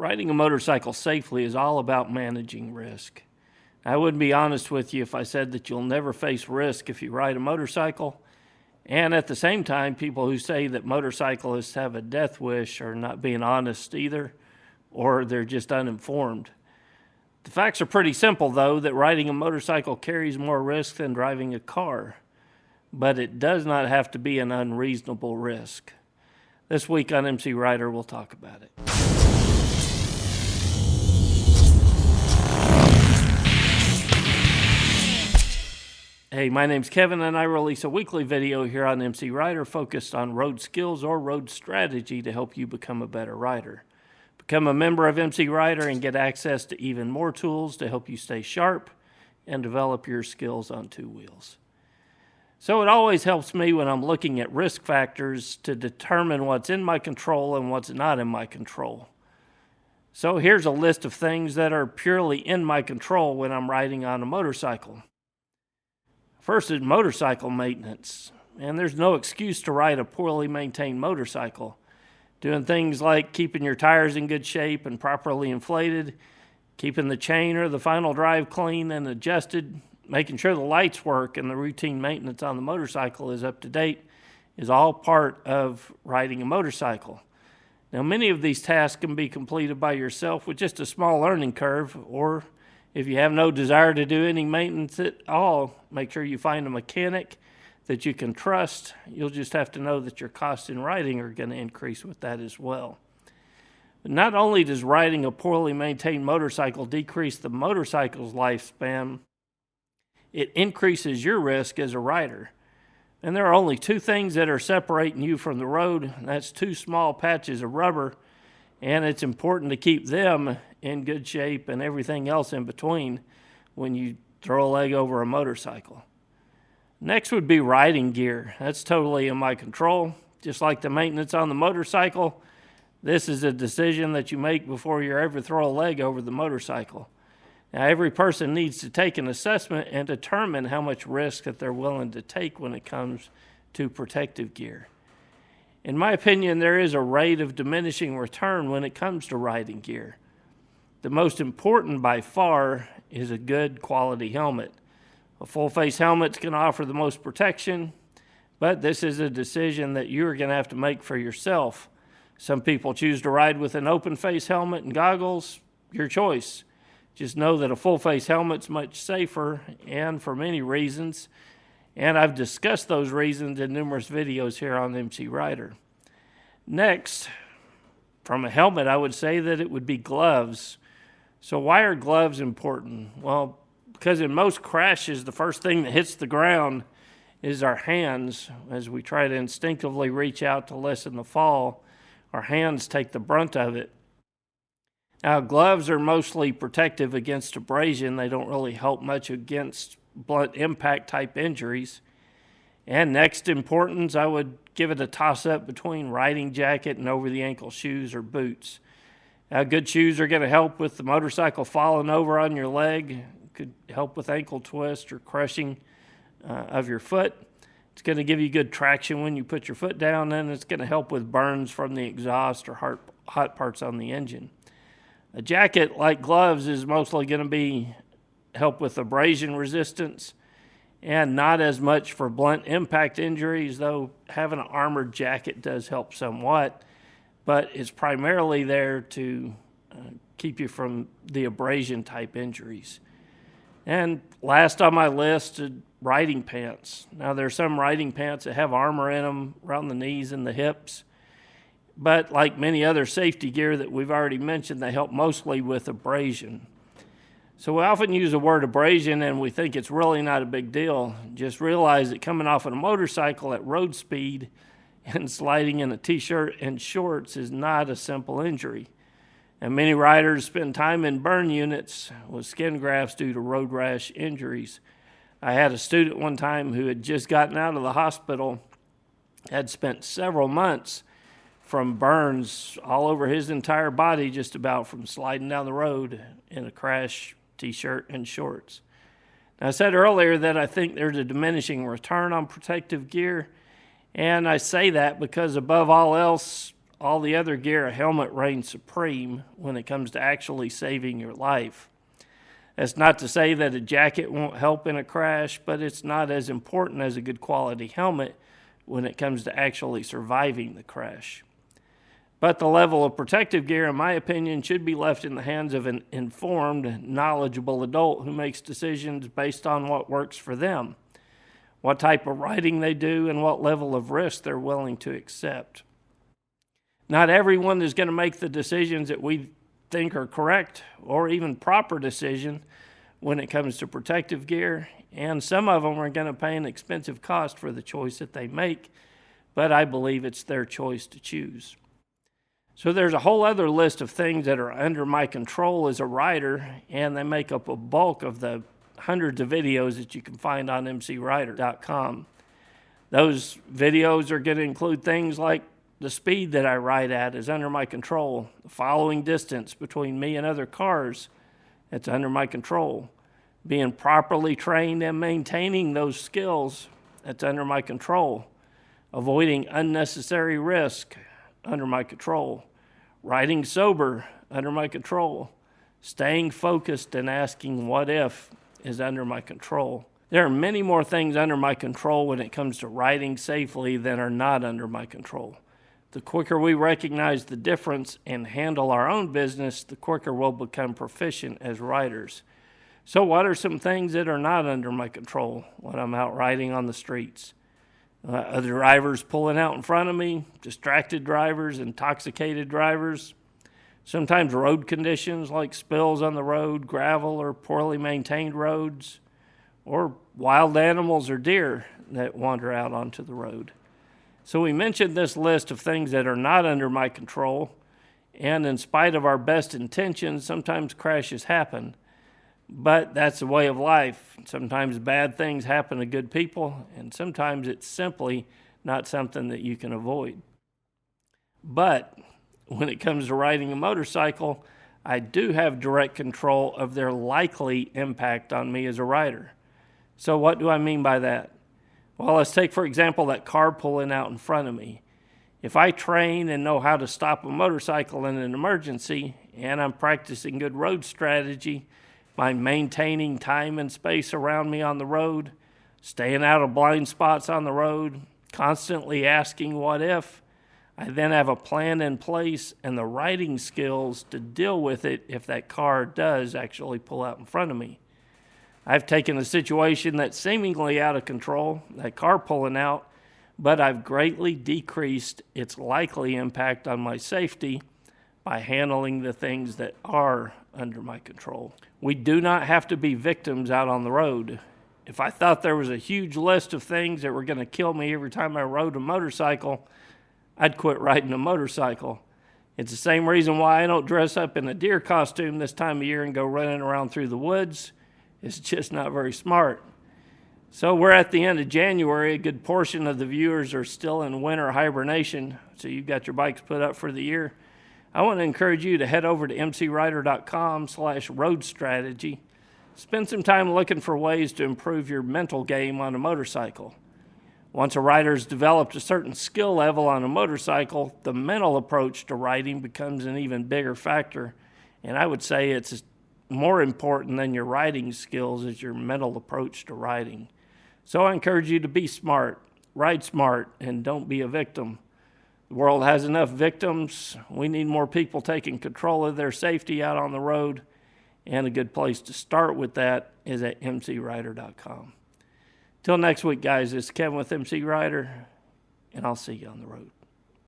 Riding a motorcycle safely is all about managing risk. I wouldn't be honest with you if I said that you'll never face risk if you ride a motorcycle. And at the same time, people who say that motorcyclists have a death wish are not being honest either, or they're just uninformed. The facts are pretty simple, though, that riding a motorcycle carries more risk than driving a car. But it does not have to be an unreasonable risk. This week on MCrider, we'll talk about it. Hey, my name's Kevin, and I release a weekly video here on MCrider focused on road skills or road strategy to help you become a better rider. Become a member of MCrider and get access to even more tools to help you stay sharp and develop your skills on two wheels. So it always helps me when I'm looking at risk factors to determine what's in my control and what's not in my control. So here's a list of things that are purely in my control when I'm riding on a motorcycle. First is motorcycle maintenance, and there's no excuse to ride a poorly maintained motorcycle. Doing things like keeping your tires in good shape and properly inflated, keeping the chain or the final drive clean and adjusted, making sure the lights work and the routine maintenance on the motorcycle is up to date is all part of riding a motorcycle. Now, many of these tasks can be completed by yourself with just a small learning curve, or if you have no desire to do any maintenance at all, make sure you find a mechanic that you can trust. You'll just have to know that your costs in riding are going to increase with that as well. But not only does riding a poorly maintained motorcycle decrease the motorcycle's lifespan, it increases your risk as a rider. And there are only two things that are separating you from the road, and that's two small patches of rubber, and it's important to keep them in good shape and everything else in between when you throw a leg over a motorcycle. Next would be riding gear. That's totally in my control. Just like the maintenance on the motorcycle, this is a decision that you make before you ever throw a leg over the motorcycle. Now, every person needs to take an assessment and determine how much risk that they're willing to take when it comes to protective gear. In my opinion, there is a rate of diminishing return when it comes to riding gear. The most important by far is a good quality helmet. A full-face helmet's going to offer the most protection, but this is a decision that you're going to have to make for yourself. Some people choose to ride with an open-face helmet and goggles. Your choice. Just know that a full-face helmet's much safer, and for many reasons, and I've discussed those reasons in numerous videos here on MCrider. Next, from a helmet, I would say that it would be gloves. So why are gloves important? Well, because in most crashes, the first thing that hits the ground is our hands. As we try to instinctively reach out to lessen the fall, our hands take the brunt of it. Now, gloves are mostly protective against abrasion. They don't really help much against blunt impact type injuries. And next importance, I would give it a toss-up between riding jacket and over-the-ankle shoes or boots. Now, good shoes are going to help with the motorcycle falling over on your leg. Could help with ankle twist or crushing of your foot. It's going to give you good traction when you put your foot down, and it's going to help with burns from the exhaust or hot parts on the engine. A jacket, like gloves, is mostly going to help with abrasion resistance and not as much for blunt impact injuries, though having an armored jacket does help somewhat, but it's primarily there to keep you from the abrasion type injuries. And last on my list, riding pants. Now, there are some riding pants that have armor in them around the knees and the hips, but like many other safety gear that we've already mentioned, they help mostly with abrasion. So we often use the word abrasion and we think it's really not a big deal. Just realize that coming off of a motorcycle at road speed and sliding in a t-shirt and shorts is not a simple injury. And many riders spend time in burn units with skin grafts due to road rash injuries. I had a student one time who had just gotten out of the hospital, had spent several months from burns all over his entire body, just about from sliding down the road in a crash t-shirt and shorts. Now, I said earlier that I think there's a diminishing return on protective gear, and I say that because above all else, all the other gear, a helmet reigns supreme when it comes to actually saving your life. That's not to say that a jacket won't help in a crash, but it's not as important as a good quality helmet when it comes to actually surviving the crash. But the level of protective gear, in my opinion, should be left in the hands of an informed, knowledgeable adult who makes decisions based on what works for them, what type of riding they do, and what level of risk they're willing to accept. Not everyone is going to make the decisions that we think are correct or even proper decision when it comes to protective gear, and some of them are going to pay an expensive cost for the choice that they make, but I believe it's their choice to choose. So there's a whole other list of things that are under my control as a rider, and they make up a bulk of the hundreds of videos that you can find on MCrider.com. Those videos are going to include things like the speed that I ride at is under my control, the following distance between me and other cars, that's under my control, being properly trained and maintaining those skills, that's under my control, avoiding unnecessary risk, under my control, riding sober, under my control, staying focused and asking what if is under my control. There are many more things under my control when it comes to riding safely than are not under my control. The quicker we recognize the difference and handle our own business, the quicker we'll become proficient as riders. So what are some things that are not under my control when I'm out riding on the streets? Other drivers pulling out in front of me, distracted drivers, intoxicated drivers, sometimes road conditions like spills on the road, gravel or poorly maintained roads, or wild animals or deer that wander out onto the road. So we mentioned this list of things that are not under my control, and in spite of our best intentions, sometimes crashes happen. But that's the way of life. Sometimes bad things happen to good people, and sometimes it's simply not something that you can avoid. But when it comes to riding a motorcycle, I do have direct control of their likely impact on me as a rider. So what do I mean by that? Well, let's take, for example, that car pulling out in front of me. If I train and know how to stop a motorcycle in an emergency, and I'm practicing good road strategy by maintaining time and space around me on the road, staying out of blind spots on the road, constantly asking what if, I then have a plan in place and the riding skills to deal with it if that car does actually pull out in front of me. I've taken a situation that's seemingly out of control, that car pulling out, but I've greatly decreased its likely impact on my safety by handling the things that are under my control. We do not have to be victims out on the road. If I thought there was a huge list of things that were going to kill me every time I rode a motorcycle, I'd quit riding a motorcycle. It's the same reason why I don't dress up in a deer costume this time of year and go running around through the woods. It's just not very smart. So we're at the end of January. A good portion of the viewers are still in winter hibernation, so you've got your bikes put up for the year. I want to encourage you to head over to mcrider.com/road strategy. Spend some time looking for ways to improve your mental game on a motorcycle. Once a rider's developed a certain skill level on a motorcycle, the mental approach to riding becomes an even bigger factor. And I would say it's more important than your riding skills is your mental approach to riding. So I encourage you to be smart, ride smart, and don't be a victim. The world has enough victims. We need more people taking control of their safety out on the road. And a good place to start with that is at mcrider.com. Till next week, guys, this is Kevin with MC Rider, and I'll see you on the road.